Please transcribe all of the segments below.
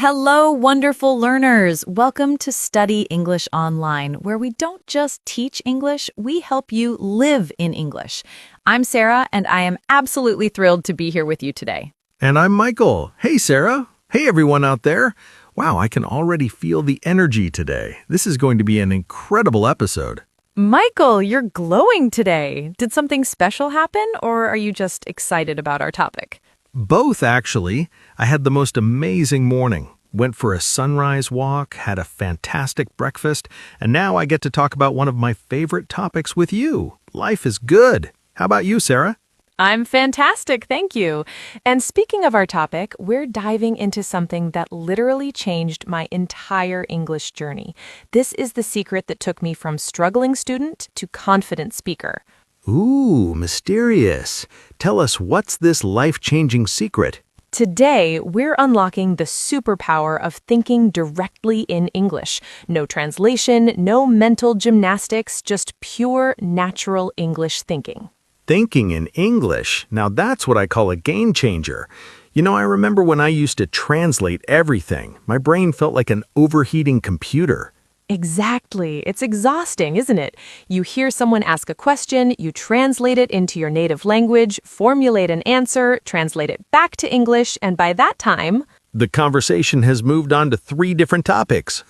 Hello, wonderful learners. Welcome to Study English Online, where we don't just teach English, we help you live in English. I'm Sarah, and I am absolutely thrilled to be here with you today. And I'm Michael. Hey, Sarah. Hey, everyone out there. Wow, I can already feel the energy today. This is going to be an incredible episode. Michael, you're glowing today. Did something special happen, or are you just excited about our topic? Both, actually. I had the most amazing morning. Went for a sunrise walk, had a fantastic breakfast, and now I get to talk about one of my favorite topics with you. Life is good. How about you, Sarah? I'm fantastic, thank you. And speaking of our topic, we're diving into something that literally changed my entire English journey. This is the secret that took me from struggling student to confident speaker. Ooh, mysterious. Tell us, what's this life-changing secret? Today, we're unlocking the superpower of thinking directly in English. No translation, no mental gymnastics, just pure, natural English thinking. Thinking in English. Now that's what I call a game changer. You know, I remember when I used to translate everything. My brain felt like an overheating computer. Exactly. It's exhausting, isn't it? You hear someone ask a question, you translate it into your native language, formulate an answer, translate it back to English, and by that time, The conversation has moved on to 3 different topics.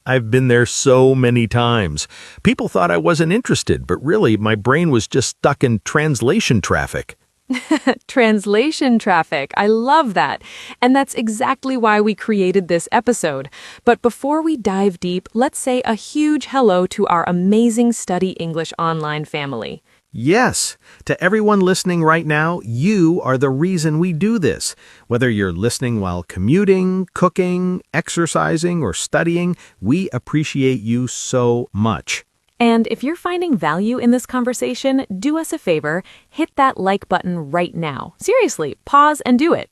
I've been there so many times. People thought I wasn't interested, but really my brain was just stuck in translation traffic. translation traffic. I love that. And that's exactly why we created this episode. But before we dive deep, let's say a huge hello to our amazing Study English Online family. Yes, to everyone listening right now, you are the reason we do this. Whether you're listening while commuting, cooking, exercising, or studying, we appreciate you so much. And if you're finding value in this conversation, do us a favor, hit that like button right now. Seriously, pause and do it.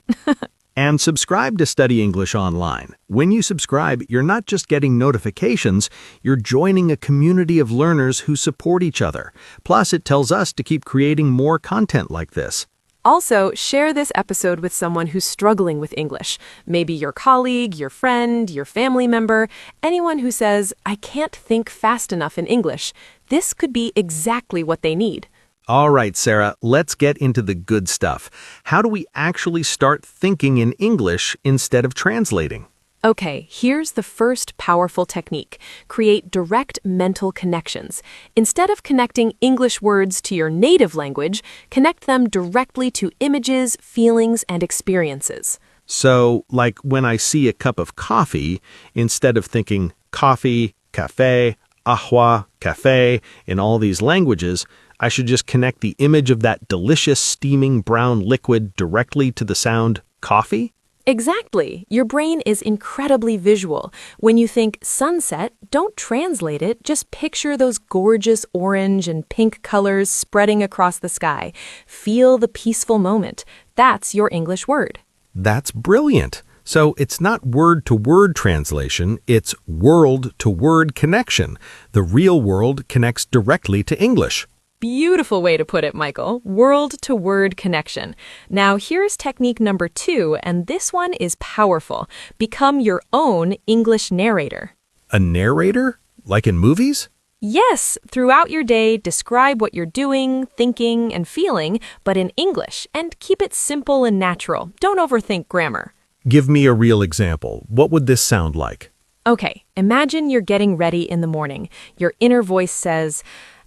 And subscribe to Study English Online. When you subscribe, you're not just getting notifications, you're joining a community of learners who support each other. Plus, it tells us to keep creating more content like this. Also, share this episode with someone who's struggling with English. Maybe your colleague, your friend, your family member, anyone who says, I can't think fast enough in English. This could be exactly what they need. All right, Sarah, let's get into the good stuff. How do we actually start thinking in English instead of translating? Okay, here's the first powerful technique. Create direct mental connections. Instead of connecting English words to your native language, connect them directly to images, feelings, and experiences. So, like when I see a cup of coffee, instead of thinking coffee, café, agua, café in all these languages, I should just connect the image of that delicious steaming brown liquid directly to the sound coffee? Exactly. Your brain is incredibly visual. When you think sunset, don't translate it, just picture those gorgeous orange and pink colors spreading across the sky. Feel the peaceful moment. That's your English word. That's brilliant. So it's not word-to-word translation, it's world-to-word connection. The real world connects directly to English. Beautiful way to put it, Michael. Word-to-word connection. Now, here's technique number 2, and this one is powerful. Become your own English narrator. A narrator? Like in movies? Yes, throughout your day, describe what you're doing, thinking, and feeling, but in English, and keep it simple and natural. Don't overthink grammar. Give me a real example. What would this sound like? Okay, imagine you're getting ready in the morning. Your inner voice says,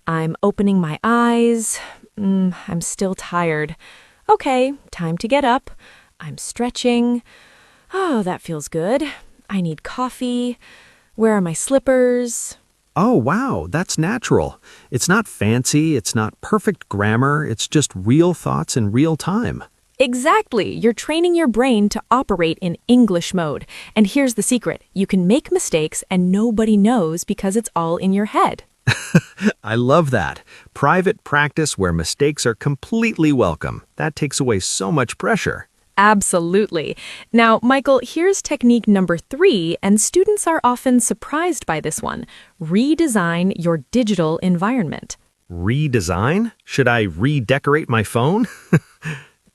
I'm opening my eyes. I'm still tired. Okay, time to get up. I'm stretching. Oh, that feels good. I need coffee. Where are my slippers? Oh, wow, that's natural. It's not fancy, it's not perfect grammar, it's just real thoughts in real time. Exactly. You're training your brain to operate in English mode. And here's the secret. You can make mistakes and nobody knows because it's all in your head. I love that. Private practice where mistakes are completely welcome. That takes away so much pressure. Absolutely. Now, Michael, here's technique number 3, and students are often surprised by this one. Redesign your digital environment. Redesign? Should I redecorate my phone?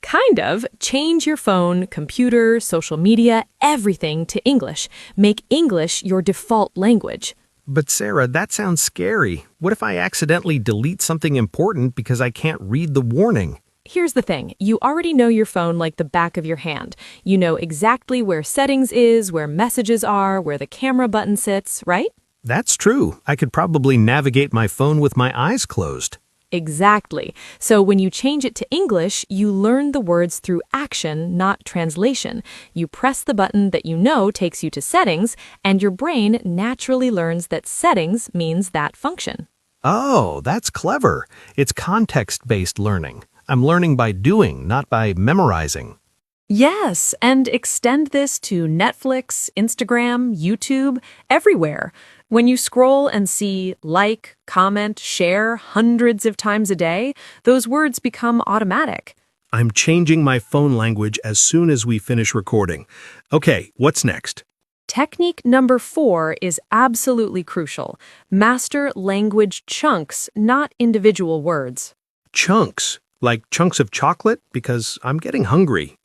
Kind of. Change your phone, computer, social media, everything to English. Make English your default language. But Sarah, that sounds scary. What if I accidentally delete something important because I can't read the warning? Here's the thing. You already know your phone like the back of your hand. You know exactly where settings is, where messages are, where the camera button sits, right? That's true. I could probably navigate my phone with my eyes closed. Exactly. So when you change it to English, you learn the words through action, not translation. You press the button that you know takes you to settings, and your brain naturally learns that settings means that function. Oh, that's clever. It's context-based learning. I'm learning by doing, not by memorizing. Yes, and extend this to Netflix, Instagram, YouTube, everywhere. When you scroll and see like, comment, share hundreds of times a day, those words become automatic. I'm changing my phone language as soon as we finish recording. Okay, what's next? Technique number 4 is absolutely crucial. Master language chunks, not individual words. Chunks? Like chunks of chocolate? Because I'm getting hungry.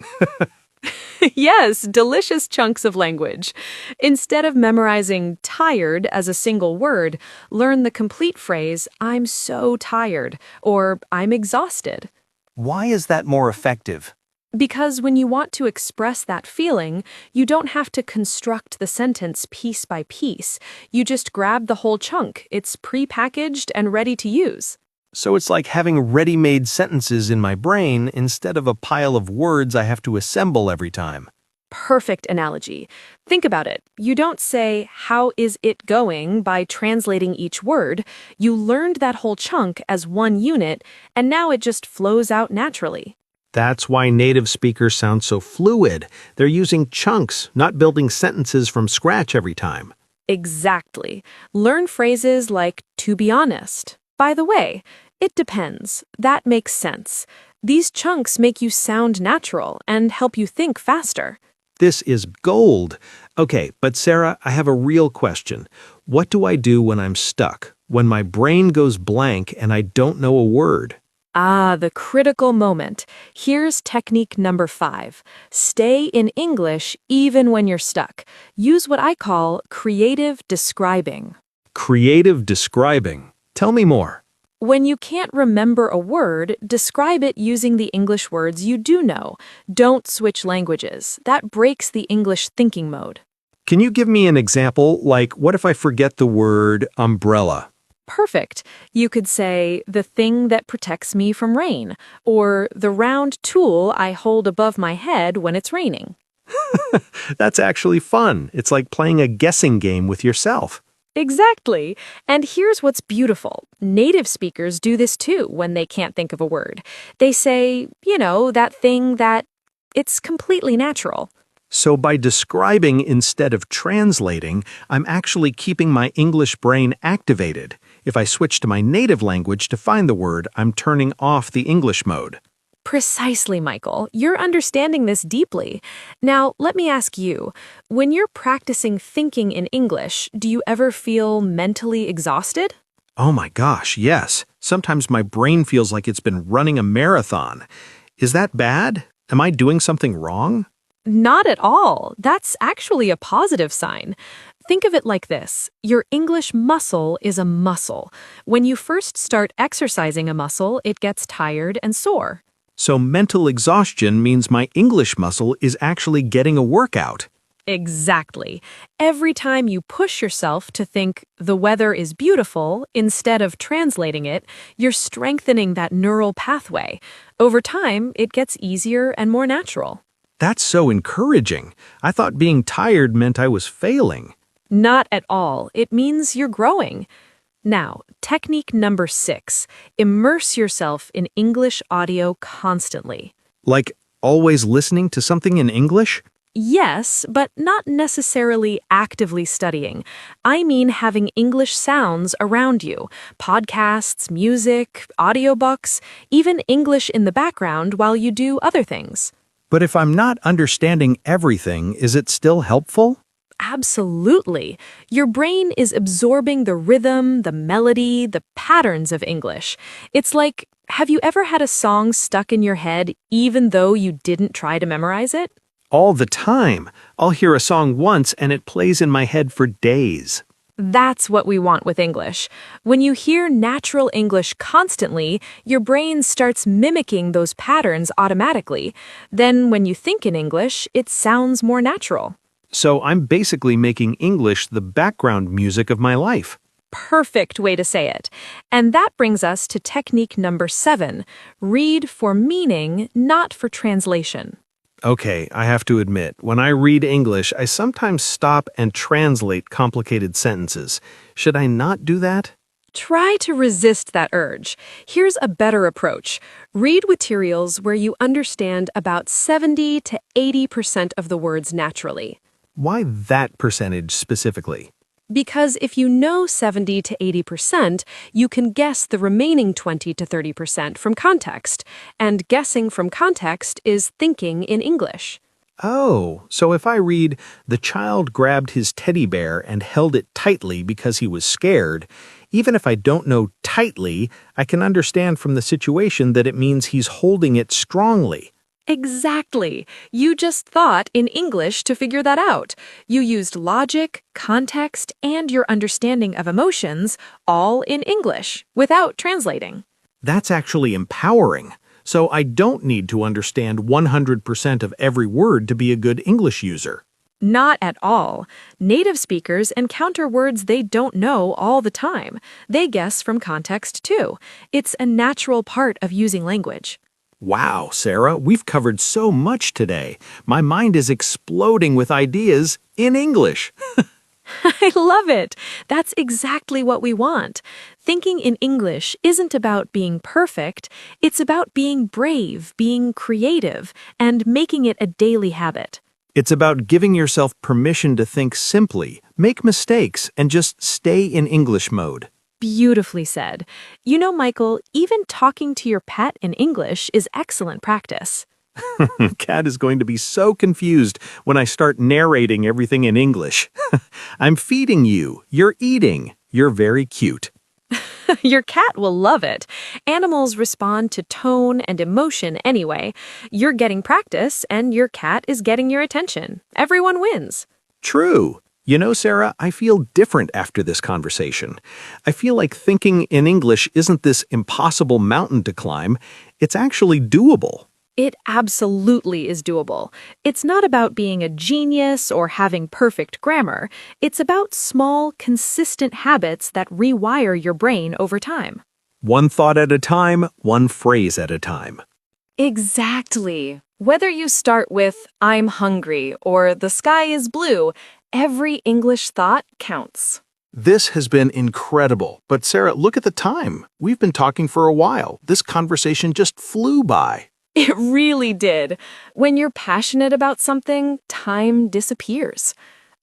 Yes, delicious chunks of language. Instead of memorizing tired as a single word, learn the complete phrase, I'm so tired, or I'm exhausted. Why is that more effective? Because when you want to express that feeling, you don't have to construct the sentence piece by piece. You just grab the whole chunk. It's pre-packaged and ready to use. So it's like having ready-made sentences in my brain instead of a pile of words I have to assemble every time. Perfect analogy. Think about it. You don't say, how is it going, by translating each word. You learned that whole chunk as one unit, and now it just flows out naturally. That's why native speakers sound so fluid. They're using chunks, not building sentences from scratch every time. Exactly. Learn phrases like, to be honest. By the way, it depends. That makes sense. These chunks make you sound natural and help you think faster. This is gold. Okay, but Sarah, I have a real question. What do I do when I'm stuck? When my brain goes blank and I don't know a word? Ah, the critical moment. Here's technique number 5. Stay in English even when you're stuck. Use what I call creative describing. Creative describing. Tell me more. When you can't remember a word, describe it using the English words you do know. Don't switch languages. That breaks the English thinking mode. Can you give me an example? Like, what if I forget the word umbrella? Perfect. You could say, the thing that protects me from rain, or the round tool I hold above my head when it's raining. That's actually fun. It's like playing a guessing game with yourself. Exactly. And here's what's beautiful. Native speakers do this too when they can't think of a word. They say, that thing that it's completely natural. So by describing instead of translating, I'm actually keeping my English brain activated. If I switch to my native language to find the word, I'm turning off the English mode. Precisely, Michael. You're understanding this deeply. Now, let me ask you, when you're practicing thinking in English, do you ever feel mentally exhausted? Oh my gosh, yes. Sometimes my brain feels like it's been running a marathon. Is that bad? Am I doing something wrong? Not at all. That's actually a positive sign. Think of it like this. Your English muscle is a muscle. When you first start exercising a muscle, it gets tired and sore. So mental exhaustion means my English muscle is actually getting a workout. Exactly. Every time you push yourself to think the weather is beautiful instead of translating it, you're strengthening that neural pathway. Over time, it gets easier and more natural. That's so encouraging. I thought being tired meant I was failing. Not at all. It means you're growing. Now, technique number 6. Immerse yourself in English audio constantly. Like always listening to something in English? Yes, but not necessarily actively studying. I mean having English sounds around you. Podcasts, music, audiobooks, even English in the background while you do other things. But if I'm not understanding everything, is it still helpful? Absolutely. Your brain is absorbing the rhythm, the melody, the patterns of English. It's like Have you ever had a song stuck in your head even though you didn't try to memorize it? All the time. I'll hear a song once and it plays in my head for days. That's what we want with English. When you hear natural English constantly, your brain starts mimicking those patterns automatically. Then when you think in English, it sounds more natural. So I'm basically making English the background music of my life. Perfect way to say it. And that brings us to technique number 7. Read for meaning, not for translation. Okay, I have to admit, when I read English, I sometimes stop and translate complicated sentences. Should I not do that? Try to resist that urge. Here's a better approach. Read materials where you understand about 70 to 80% of the words naturally. Why that percentage specifically? Because if you know 70 to 80%, you can guess the remaining 20 to 30% from context. And guessing from context is thinking in English. Oh, so if I read, "The child grabbed his teddy bear and held it tightly because he was scared," even if I don't know tightly, I can understand from the situation that it means he's holding it strongly. Exactly. You just thought in English to figure that out. You used logic, context, and your understanding of emotions all in English without translating. That's actually empowering. So I don't need to understand 100% of every word to be a good English user. Not at all. Native speakers encounter words they don't know all the time. They guess from context too. It's a natural part of using language. Wow, Sarah, we've covered so much today. My mind is exploding with ideas in English. I love it. That's exactly what we want. Thinking in English isn't about being perfect. It's about being brave, being creative, and making it a daily habit. It's about giving yourself permission to think simply, make mistakes, and just stay in English mode. Beautifully said. You know, Michael, even talking to your pet in English is excellent practice. Kat is going to be so confused when I start narrating everything in English. I'm feeding you. You're eating. You're very cute. Your cat will love it. Animals respond to tone and emotion anyway. You're getting practice, and your cat is getting your attention. Everyone wins. True. You know, Sarah, I feel different after this conversation. I feel like thinking in English isn't this impossible mountain to climb. It's actually doable. It absolutely is doable. It's not about being a genius or having perfect grammar. It's about small, consistent habits that rewire your brain over time. One thought at a time, one phrase at a time. Exactly. Whether you start with, "I'm hungry," or "the sky is blue," every English thought counts. This has been incredible. But Sarah, look at the time. We've been talking for a while. This conversation just flew by. It really did. When you're passionate about something, time disappears.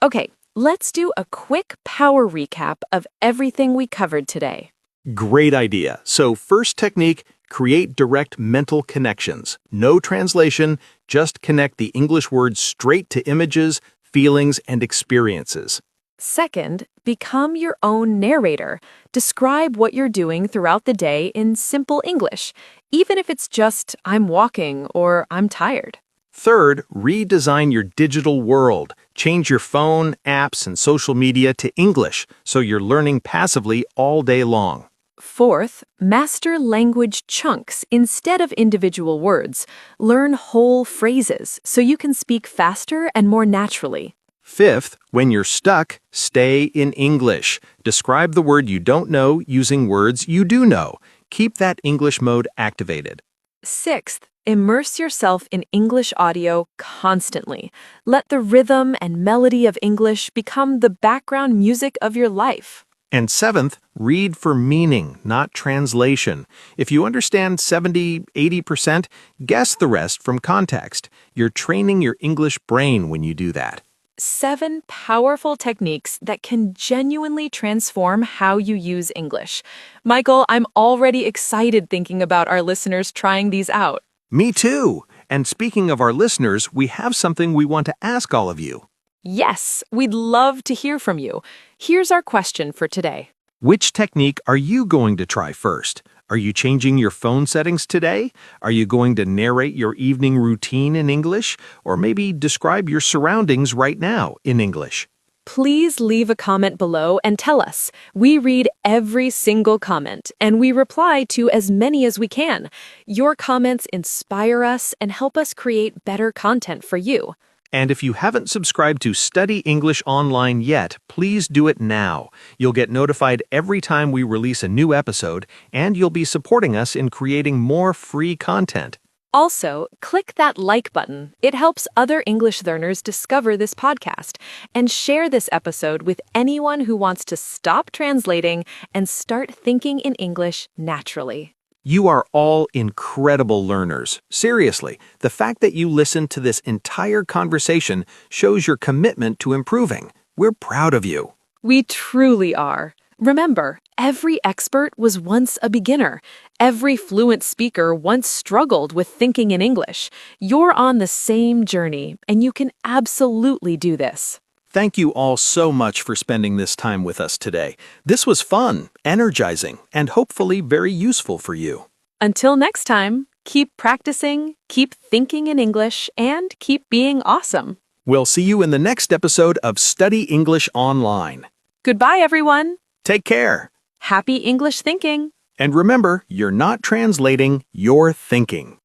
Okay, let's do a quick power recap of everything we covered today. Great idea. So first technique, create direct mental connections. No translation, just connect the English words straight to images, feelings, and experiences. Second, become your own narrator. Describe what you're doing throughout the day in simple English, even if it's just, "I'm walking" or "I'm tired." Third, redesign your digital world. Change your phone, apps, and social media to English so you're learning passively all day long. Fourth, master language chunks instead of individual words. Learn whole phrases so you can speak faster and more naturally. Fifth, when you're stuck, stay in English. Describe the word you don't know using words you do know. Keep that English mode activated. Sixth, immerse yourself in English audio constantly. Let the rhythm and melody of English become the background music of your life. And seventh, read for meaning, not translation. If you understand 70, 80%, guess the rest from context. You're training your English brain when you do that. 7 powerful techniques that can genuinely transform how you use English. Michael, I'm already excited thinking about our listeners trying these out. Me too. And speaking of our listeners, we have something we want to ask all of you. Yes, we'd love to hear from you. Here's our question for today. Which technique are you going to try first? Are you changing your phone settings today? Are you going to narrate your evening routine in English? Or maybe describe your surroundings right now in English? Please leave a comment below and tell us. We read every single comment, and we reply to as many as we can. Your comments inspire us and help us create better content for you. And if you haven't subscribed to Study English Online yet, please do it now. You'll get notified every time we release a new episode, and you'll be supporting us in creating more free content. Also, click that like button. It helps other English learners discover this podcast. And share this episode with anyone who wants to stop translating and start thinking in English naturally. You are all incredible learners. Seriously, the fact that you listened to this entire conversation shows your commitment to improving. We're proud of you. We truly are. Remember, every expert was once a beginner. Every fluent speaker once struggled with thinking in English. You're on the same journey, and you can absolutely do this. Thank you all so much for spending this time with us today. This was fun, energizing, and hopefully very useful for you. Until next time, keep practicing, keep thinking in English, and keep being awesome. We'll see you in the next episode of Study English Online. Goodbye, everyone. Take care. Happy English thinking. And remember, you're not translating, you're thinking.